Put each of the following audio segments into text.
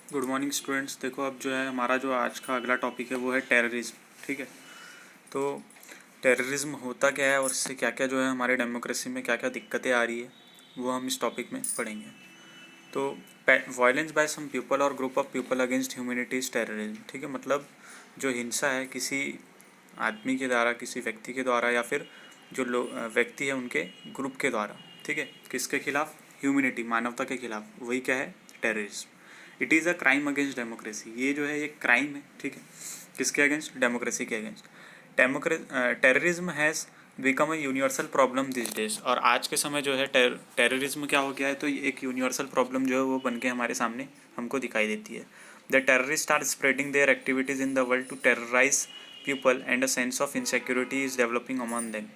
Good morning students. देखो, अब जो है हमारा जो आज का अगला टॉपिक है वो है टेररिज्म। ठीक है, तो टेररिज्म होता क्या है और इससे क्या क्या जो है हमारे डेमोक्रेसी में क्या क्या दिक्कतें आ रही है वो हम इस टॉपिक में पढ़ेंगे। तो वायलेंस बाय सम पीपल और group of people against humanity is terrorism. ठीक है, मतलब जो हिंसा है किसी आदमी के द्वारा, किसी व्यक्ति के द्वारा, या फिर जो व्यक्ति है उनके ग्रुप के द्वारा, ठीक है, किसके खिलाफ? ह्यूमैनिटी, मानवता के खिलाफ। वही क्या है? Terrorism. It is a crime against democracy. ये जो है ये क्राइम है। ठीक है, किसके अगेंस्ट? डेमोक्रेसी के against. Terrorism has become a universal problem this days. और आज के समय जो है टेररिज्म क्या हो गया है, तो एक यूनिवर्सल प्रॉब्लम जो है वो बन के हमारे सामने हमको दिखाई देती है। The terrorist are spreading their activities in the world to terrorize people and a sense of insecurity is developing among them.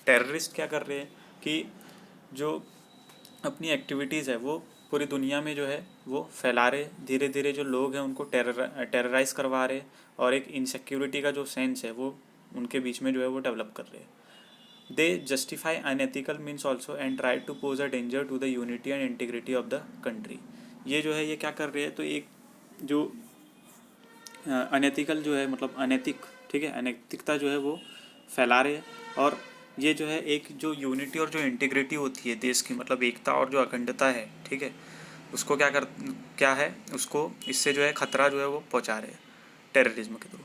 Terrorist क्या कर रहे हैं कि जो अपनी एक्टिविटीज़ है वो पूरी दुनिया में जो है वो फैला रहे। धीरे धीरे जो लोग हैं उनको टेरराइज करवा रहे, और एक इनसिक्योरिटी का जो सेंस है वो उनके बीच में जो है वो डेवलप कर रहे हैं। They justify unethical means also and try to pose a danger to the unity and integrity of the country. ये जो है ये क्या कर रहे हैं, तो एक जो अनएथिकल जो है, मतलब अनैतिक, ठीक है, अनैतिकता जो है वो फैला रहे हैं। और ये जो है एक जो यूनिटी और जो इंटीग्रिटी होती है देश की, मतलब एकता और जो अखंडता है, ठीक है, उसको क्या है, उसको इससे जो है खतरा जो है वो पहुंचा रहे हैं टेररिज्म के थ्रू।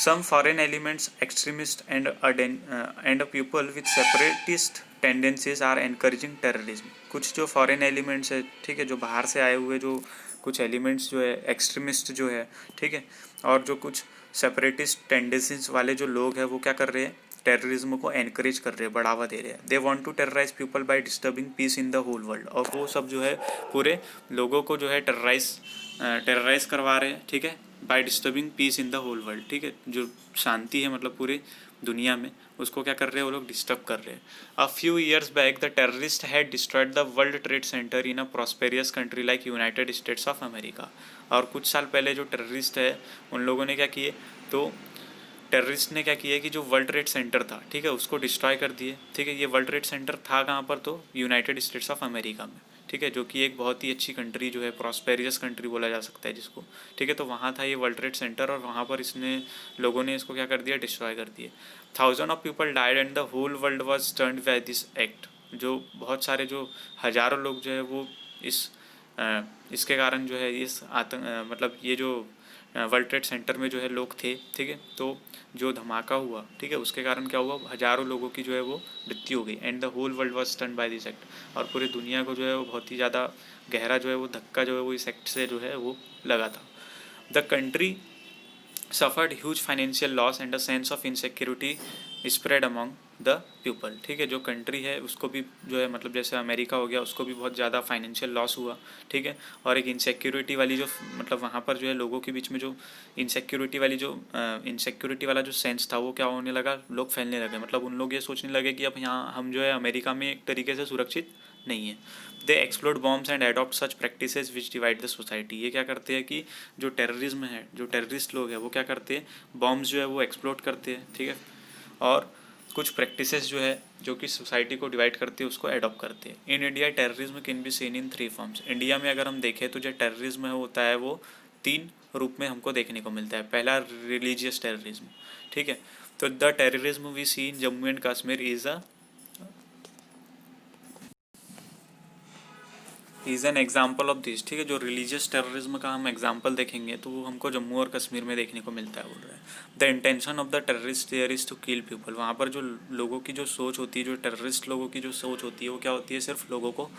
Some foreign elements, extremist and people with separatist tendencies are encouraging terrorism. कुछ जो फॉरेन एलिमेंट्स है, ठीक है, जो बाहर से आए हुए जो कुछ एलिमेंट्स जो है, एक्सट्रीमिस्ट जो है, ठीक है, और जो कुछ सेपरेटिस्ट टेंडेंसीज वाले जो लोग हैं वो क्या कर रहे हैं, टेररिज्म को एनकरेज कर रहे हैं, बढ़ावा दे रहे हैं। They want to terrorize people by disturbing peace in the whole world. और वो सब जो है पूरे लोगों को जो है टेरराइज करवा रहे हैं, ठीक है, by disturbing peace in the whole world. ठीक है, जो शांति है मतलब पूरी दुनिया में, उसको क्या कर रहे हैं वो लोग? डिस्टर्ब कर रहे हैं। A few years back the terrorist had destroyed the world trade centre in a prosperous country like United states of America. और कुछ साल पहले जो टेररिस्ट है उन लोगों ने क्या किए, तो टेररिस्ट ने क्या किया कि जो वर्ल्ड ट्रेड सेंटर था, ठीक है, उसको डिस्ट्रॉय कर दिए। ठीक है, ये वर्ल्ड ट्रेड सेंटर था कहाँ पर? तो यूनाइटेड स्टेट्स ऑफ अमेरिका में। ठीक है, जो कि एक बहुत ही अच्छी कंट्री जो है, प्रॉस्पेरियस कंट्री बोला जा सकता है जिसको। ठीक है, तो वहाँ था ये वर्ल्ड ट्रेड सेंटर, और वहाँ पर इसने लोगों ने इसको क्या कर दिया? डिस्ट्रॉय कर दिया। Thousand of people died and the whole world was turned by this act. जो बहुत सारे जो हज़ारों लोग जो है वो इस इसके कारण जो है इस आतंक मतलब ये जो वर्ल्ड ट्रेड सेंटर में जो है लोग थे, ठीक है, तो जो धमाका हुआ, ठीक है, उसके कारण क्या हुआ? हज़ारों लोगों की जो है वो मृत्यु हो गई। And the whole world was stunned by this act. और पूरी दुनिया को जो है वो बहुत ही ज़्यादा गहरा जो है वो धक्का जो है वो इस एक्ट से जो है वो लगा था। The country suffered huge financial loss and a sense of insecurity spread among the people. ठीक है, जो कंट्री है उसको भी जो है, मतलब जैसे अमेरिका हो गया, उसको भी बहुत ज़्यादा फाइनेंशियल लॉस हुआ। ठीक है, और एक इनसिक्योरिटी वाली जो, मतलब वहाँ पर जो है लोगों के बीच में जो इनसिक्योरिटी वाला जो सेंस था वो क्या होने लगा? लोग फैलने लगे। मतलब उन लोग ये सोचने लगे कि अब यहाँ हम जो है अमेरिका में एक तरीके से सुरक्षित नहीं है। दे explode bombs and adopt such practices which divide the society. ये क्या करते हैं कि जो टेररिज्म है, जो टेररिस्ट लोग हैं वो क्या करते हैं? बॉम्ब्स जो है वो एक्सप्लोड करते हैं, ठीक है, और कुछ प्रैक्टिसेस जो है जो कि सोसाइटी को डिवाइड करती है उसको एडॉप्ट करते हैं। In India terrorism can be seen in 3 forms. India में अगर हम देखें तो जो टेररिज्म है होता है वो 3 रूप में हमको देखने को मिलता है। पहला, रिलीजियस टेररिज्म। ठीक है, तो the terrorism we see in Jammu and Kashmir is an example of this. ठीक है, जो रिलीजियस टेररिज्म का हम एग्जाम्पल देखेंगे तो वो हमको जम्मू और कश्मीर में देखने को मिलता है, बोल रहा है। The intention of the terrorist there is to kill people. वहाँ पर जो लोगों की जो सोच होती है, जो टेररिस्ट लोगों की जो सोच होती है वो क्या होती है? सिर्फ लोगों को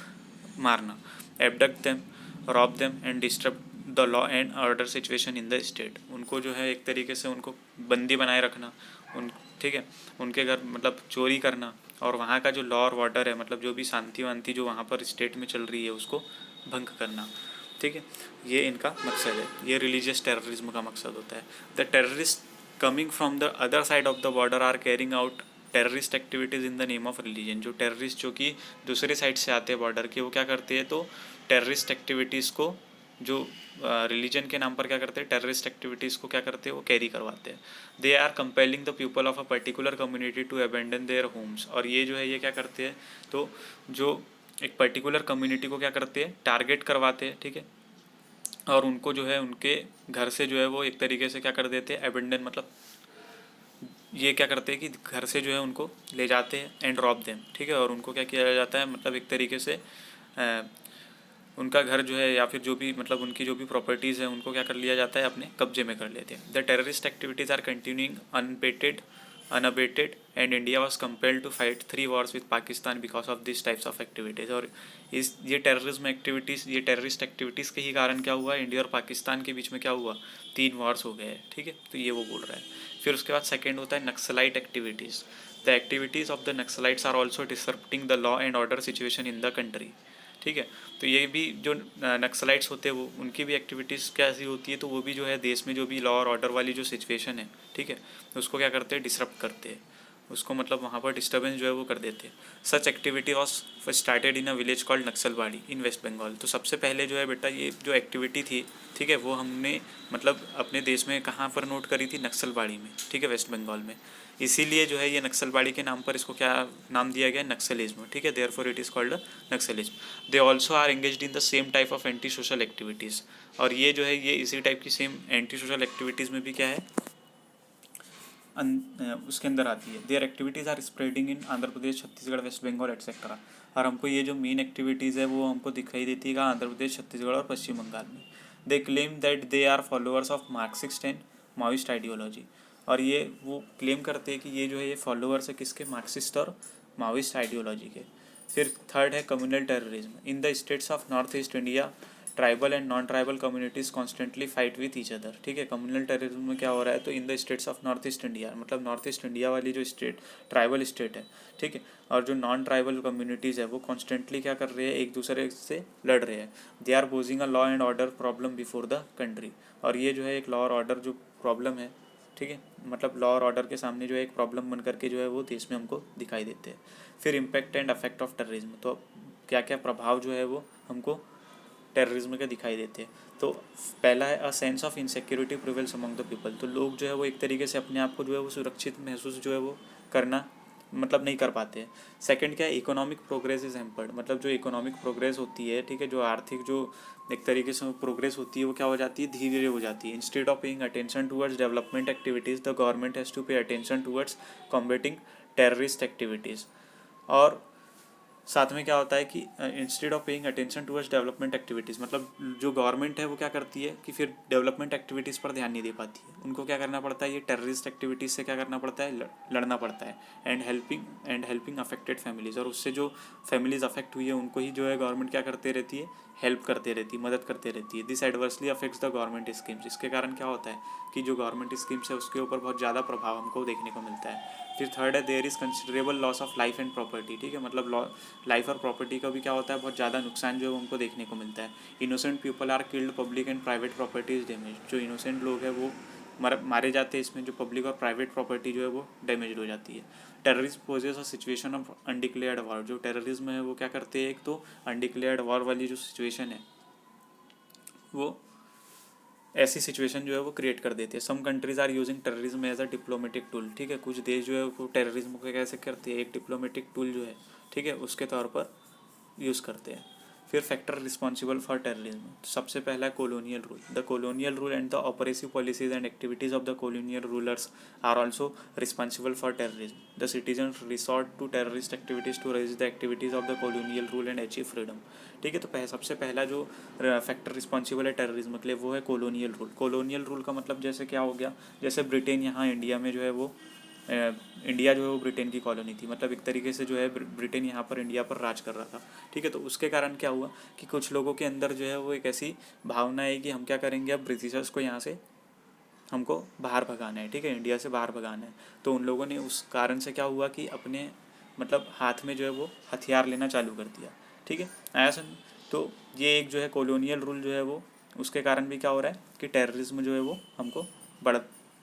मारना। Abduct them, rob them and disturb the law and order situation in the state. उनको जो है एक तरीके से उनको बंदी बनाए रखना, उन, ठीक है, उनके घर मतलब चोरी करना, और वहाँ का जो लॉ और ऑर्डर है, मतलब जो भी शांति वांति जो वहाँ पर स्टेट में चल रही है उसको भंग करना। ठीक है, ये इनका मकसद है, ये रिलीजियस टेररिज्म का मकसद होता है। The terrorist coming from the other side of the border are carrying out terrorist activities in the name of religion. जो टेररिस्ट जो कि दूसरे साइड से आते हैं बॉर्डर के, वो क्या करते हैं? तो टेररिस्ट एक्टिविटीज़ को जो रिलीजन के नाम पर क्या करते हैं? टेररिस्ट एक्टिविटीज़ को क्या करते हैं? वो कैरी करवाते हैं। They are compelling the people of a particular community to abandon their homes. और ये जो है ये क्या करते हैं? तो जो एक पर्टिकुलर कम्युनिटी को क्या करते हैं? टारगेट करवाते हैं, ठीक है, और उनको जो है उनके घर से जो है वो एक तरीके से क्या कर देते हैं, एबेंडन, मतलब ये क्या करते हैं कि घर से जो है उनको ले जाते हैं एंड ड्रॉप देम, ठीक है। और उनको क्या किया जाता है, मतलब एक तरीके से उनका घर जो है या फिर जो भी मतलब उनकी जो भी प्रॉपर्टीज़ है उनको क्या कर लिया जाता है, अपने कब्जे में कर लेते हैं। The terrorist activities are continuing unabated and India was compelled to fight 3 wars with Pakistan because of this types of activities. और ये टेररिस्ट एक्टिविटीज़ के ही कारण क्या हुआ, इंडिया और पाकिस्तान के बीच में क्या हुआ, 3 वॉर्स हो गए, ठीक है। तो ये वो बोल रहा है। फिर उसके बाद सेकेंड होता है Naxalite activities. The activities of the Naxalites are also disrupting the law and order situation in the country, ठीक है। तो ये भी जो नक्सलाइट्स होते हैं वो उनकी भी एक्टिविटीज़ कैसी होती है, तो वो भी जो है देश में जो भी लॉ और ऑर्डर वाली जो सिचुएशन है, ठीक है, उसको क्या करते हैं, डिसरप्ट करते हैं उसको, मतलब वहाँ पर डिस्टर्बेंस जो है वो कर देते हैं। Such activity was started in a village called Naxalbari in West Bengal. तो सबसे पहले जो है बेटा ये जो एक्टिविटी थी, ठीक है, वो हमने मतलब अपने देश में कहाँ पर नोट करी थी, नक्सलबाड़ी में, ठीक है, वेस्ट बंगाल में। इसीलिए जो है ये नक्सलबाड़ी के नाम पर इसको क्या नाम दिया गया, नक्सलिज्म, ठीक है। Therefore it is called Naxalism. They also are engaged in the same type of anti social activities. और ये जो है ये इसी टाइप की सेम एंटी सोशल एक्टिविटीज़ में भी क्या है, उसके अंदर आती है। Their activities are spreading in Andhra Pradesh, Chhattisgarh, West Bengal etcetera. और हमको ये जो मेन एक्टिविटीज़ है वो हमको दिखाई देती है आंध्र प्रदेश, छत्तीसगढ़ और पश्चिम बंगाल में। They claim that they are followers of Marxist and Maoist ideology. और ये वो क्लेम करते हैं कि ये जो है ये फॉलोअर्स है किसके, मार्क्सिस्ट और माओइस्ट आइडियोलॉजी के। फिर थर्ड है communal terrorism. In the states of north east India tribal and non tribal communities constantly fight with each other, ठीक है। कम्युनल टेररिज्म में क्या हो रहा है, तो in the states of north east India, मतलब नॉर्थ ईस्ट इंडिया वाली जो स्टेट ट्राइबल स्टेट है, ठीक है, और जो नॉन ट्राइबल कम्युनिटीज़ है वो कॉन्स्टेंटली क्या कर रहे हैं, एक दूसरे से लड़ रहे हैं। They are posing a law and order problem before the country. और ये जो है एक लॉ और ऑर्डर जो प्रॉब्लम है, ठीक है, मतलब लॉ और ऑर्डर के सामने जो है एक प्रॉब्लम बन करके जो है वो देश में हमको दिखाई देते हैं। फिर impact and affect of terrorism. तो क्या क्या प्रभाव जो है वो हमको टेररिज्म के दिखाई देते हैं। तो पहला है अ sense of insecurity prevails among the people. तो लोग जो है वो एक तरीके से अपने आप को जो है वो सुरक्षित महसूस जो है वो करना मतलब नहीं कर पाते हैं। सेकंड क्या है, इकोनॉमिक प्रोग्रेस इज हैम्पर्ड। मतलब जो इकोनॉमिक प्रोग्रेस होती है, ठीक है, जो आर्थिक जो एक तरीके से प्रोग्रेस होती है वो क्या हो जाती है, धीरे धीरे हो जाती है। Instead of paying attention towards development activities the government has to pay attention towards combating terrorist activities. और साथ में क्या होता है कि instead of paying attention towards development activities, मतलब जो गवर्नमेंट है वो क्या करती है कि फिर डेवलपमेंट एक्टिविटीज़ पर ध्यान नहीं दे पाती है। उनको क्या करना पड़ता है, ये टेररिस्ट एक्टिविटीज़ से क्या करना पड़ता है, लड़ना पड़ता है। And helping affected families. और उससे जो फैमिलीज़ अफेक्ट हुई है उनको ही जो है गवर्नमेंट क्या करते रहती है, हेल्प करते रहती है, मदद करते रहती है। This adversely affects the government schemes. इसके कारण क्या होता है कि जो गवर्नमेंट स्कीम्स है उसके ऊपर बहुत ज़्यादा प्रभाव हमको देखने को मिलता है। फिर थर्ड है there is considerable loss of life and property, ठीक है, मतलब लाइफ और प्रॉपर्टी का भी क्या होता है, बहुत ज़्यादा नुकसान जो है हमको देखने को मिलता है। Innocent people are killed, public and private property is damage. जो इनोसेंट लोग हैं वो मारे जाते हैं इसमें, जो पब्लिक और प्राइवेट प्रॉपर्टी जो है वो डैमेज हो जाती है। Terrorist poses a situation of undeclared war. जो टेररिज्म है वो क्या करते हैं, एक तो अनडिक्लेयर्ड वॉर वाली जो सिचुएशन है वो ऐसी सिचुएशन जो है वो क्रिएट कर देती है। Some countries are using terrorism as a diplomatic tool, ठीक है, कुछ देश जो है वो टेररिज्म को कैसे करते हैं, एक डिप्लोमेटिक टूल जो है, ठीक है, उसके तौर पर यूज़ करते हैं। फिर फैक्टर रिस्पॉन्सिबल फॉर टेररिज्म। सबसे पहला है colonial rule. The colonial rule and the oppressive policies and activities of the colonial rulers are also responsible for terrorism. The citizen resort to terrorist activities to resist the activities of the colonial rule and achieve freedom, ठीक है। तो सबसे पहला जो factor responsible है terrorism के लिए वो है कॉलोनियल रूल। कॉलोनियल रूल का मतलब जैसे क्या हो गया, जैसे ब्रिटेन यहाँ इंडिया में जो है वो इंडिया जो है वो ब्रिटेन की कॉलोनी थी, मतलब एक तरीके से जो है ब्रिटेन यहाँ पर इंडिया पर राज कर रहा था, ठीक है। तो उसके कारण क्या हुआ कि कुछ लोगों के अंदर जो है वो एक ऐसी भावना है कि हम क्या करेंगे, अब ब्रिटिशर्स को यहाँ से हमको बाहर भगाना है, ठीक है, इंडिया से बाहर भगाना है। तो उन लोगों ने उस कारण से क्या हुआ कि अपने मतलब हाथ में जो है वो हथियार लेना चालू कर दिया, ठीक है, ऐसा। तो ये एक जो है कॉलोनियल रूल जो है वो उसके कारण भी क्या हो रहा है कि टेररिज्म जो है वो हमको बढ़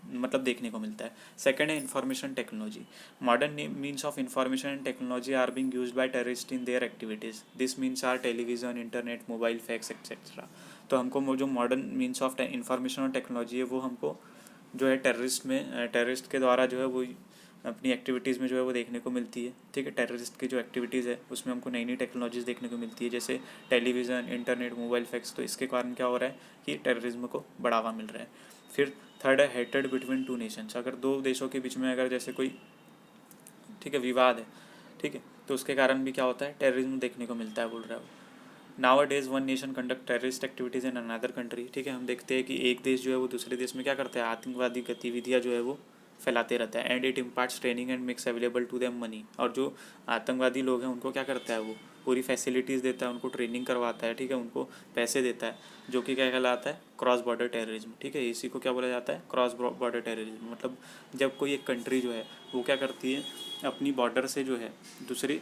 मतलब देखने को मिलता है। सेकंड है information technology. Modern means of information and technology are being used by terrorist in their activities. This means are television, internet, mobile, fax etcetera. तो हमको जो मॉडर्न मीन्स ऑफ इंफॉर्मेशन और टेक्नोलॉजी है वो हमको जो है टेररिस्ट के द्वारा जो है वो अपनी एक्टिविटीज़ में जो है वो देखने को मिलती है, ठीक है। टेररिस्ट की जो एक्टिविटीज़ है उसमें हमको नई नई टेक्नोलॉजीज़ देखने को मिलती है, जैसे टेलीविज़न, इंटरनेट, मोबाइल फैक्स। तो इसके कारण क्या हो रहा है कि टेररिज्म को बढ़ावा मिल रहा है। फिर थर्ड है हेटेड बिटवीन टू नेशंस। अगर दो देशों के बीच में अगर जैसे कोई, ठीक है, विवाद है, ठीक है, तो उसके कारण भी क्या होता है, टेररिज्म देखने को मिलता है, बोल रहा है वो। Now days one nation conduct terrorist activities in another country, ठीक है। हम देखते हैं कि एक देश जो है वो दूसरे देश में क्या करता है, आतंकवादी गतिविधियाँ जो है वो फैलाते रहता है। And it imparts training and makes available to them money. और जो आतंकवादी लोग हैं उनको क्या करता है, वो पूरी फैसिलिटीज़ देता है, उनको ट्रेनिंग करवाता है, ठीक है, उनको पैसे देता है, जो कि क्या कहलाता है, क्रॉस बॉर्डर टेररिज्म, ठीक है। इसी को क्या बोला जाता है, क्रॉस बॉर्डर टेररिज्म। मतलब जब कोई एक कंट्री जो है वो क्या करती है, अपनी बॉर्डर से जो है दूसरी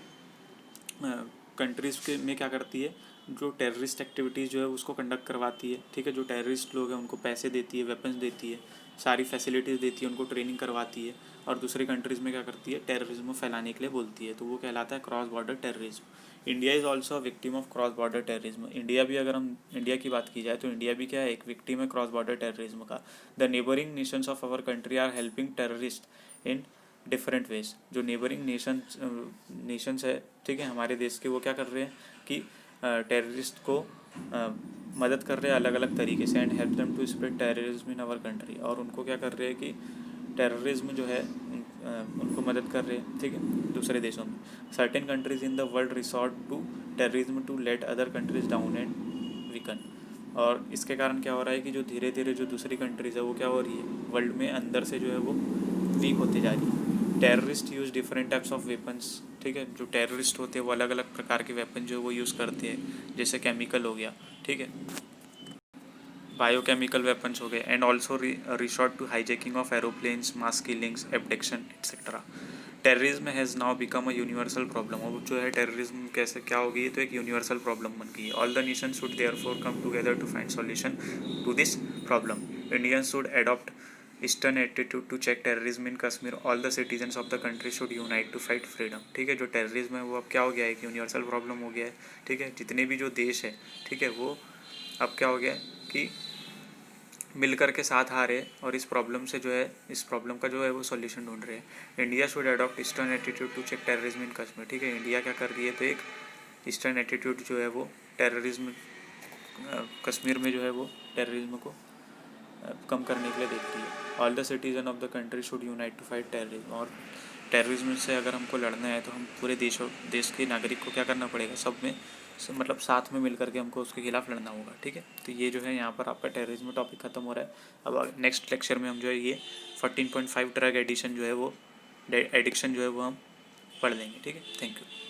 कंट्रीज़ के में क्या करती है, जो टेररिस्ट एक्टिविटीज़ जो है उसको कंडक्ट करवाती है, ठीक है। जो टेररिस्ट लोग हैं उनको पैसे देती है, वेपन्स देती है, सारी फैसिलिटीज़ देती है, उनको ट्रेनिंग करवाती है, और दूसरी कंट्रीज़ में क्या करती है, टेररिज्म फैलाने के लिए बोलती है। तो वो कहलाता है cross border terrorism. India is also victim of cross border terrorism. India भी, अगर हम इंडिया की बात की जाए तो इंडिया भी क्या है, एक विक्टिम है क्रॉस बॉर्डर टेररिज्म का। The neighbouring nations of our country are helping terrorist in different ways. जो नेबरिंग नेशंस है, ठीक है, हमारे देश के, वो क्या कर रहे हैं कि टेररिस्ट को मदद कर रहे हैं अलग अलग तरीके से। And help them to spread terrorism in our country. और उनको क्या कर रहे हैं कि टेररिज्म जो है उनको मदद कर रहे हैं, ठीक है, दूसरे देशों में। Certain countries in the world resort to terrorism to let other countries down and weaken. और इसके कारण क्या हो रहा है कि जो धीरे धीरे जो दूसरी कंट्रीज़ है वो क्या हो रही है, वर्ल्ड में अंदर से जो है वो वीक होती जा रही है। Terrorist use different types of weapons, ठीक है। जो टेररिस्ट होते हैं वो अलग अलग प्रकार के वेपन जो है वो यूज़ करते हैं, जैसे केमिकल हो गया, ठीक है, बायोकेमिकल वेपन्स हो गए। And also resort to hijacking of aeroplanes, mass killings, abduction etcetera. Terrorism has now become a universal problem. अब जो है टेररिज्म कैसे क्या हो गई है, तो एक यूनिवर्सल प्रॉब्लम बन गई है। All the nation should therefore come together to find solution to this problem. Indians should adopt eastern attitude to check terrorism in Kashmir. All the citizens of the country should unite to fight freedom, ठीक है। जो terrorism है वो अब क्या हो गया है, एक यूनिवर्सल प्रॉब्लम हो गया है, ठीक है। जितने भी जो देश है, ठीक है, वो अब क्या हो गया कि मिलकर के साथ आ रहे हैं और इस प्रॉब्लम से जो है, इस प्रॉब्लम का जो है वो सॉल्यूशन ढूंढ रहे हैं। India should adopt eastern attitude to check terrorism in Kashmir, ठीक है। इंडिया क्या कर रही है, तो एक ईस्टर्न एटीट्यूड जो है वो टेररिज्म कश्मीर में जो है वो टेररिज्म को कम करने के लिए देख रही है। All the citizen of the country should unite to fight terrorism. और टेररिज्म से अगर हमको लड़ना है तो हम पूरे देश के नागरिक को क्या करना पड़ेगा, सब में मतलब साथ में मिल करके हमको उसके खिलाफ लड़ना होगा, ठीक है। तो ये जो है यहाँ पर आपका टेररिज्म टॉपिक खत्म हो रहा है। अब नेक्स्ट लेक्चर में हम जो है ये 14.5 ड्रग एडिक्शन जो है वो हम पढ़ लेंगे, ठीक है। Thank you.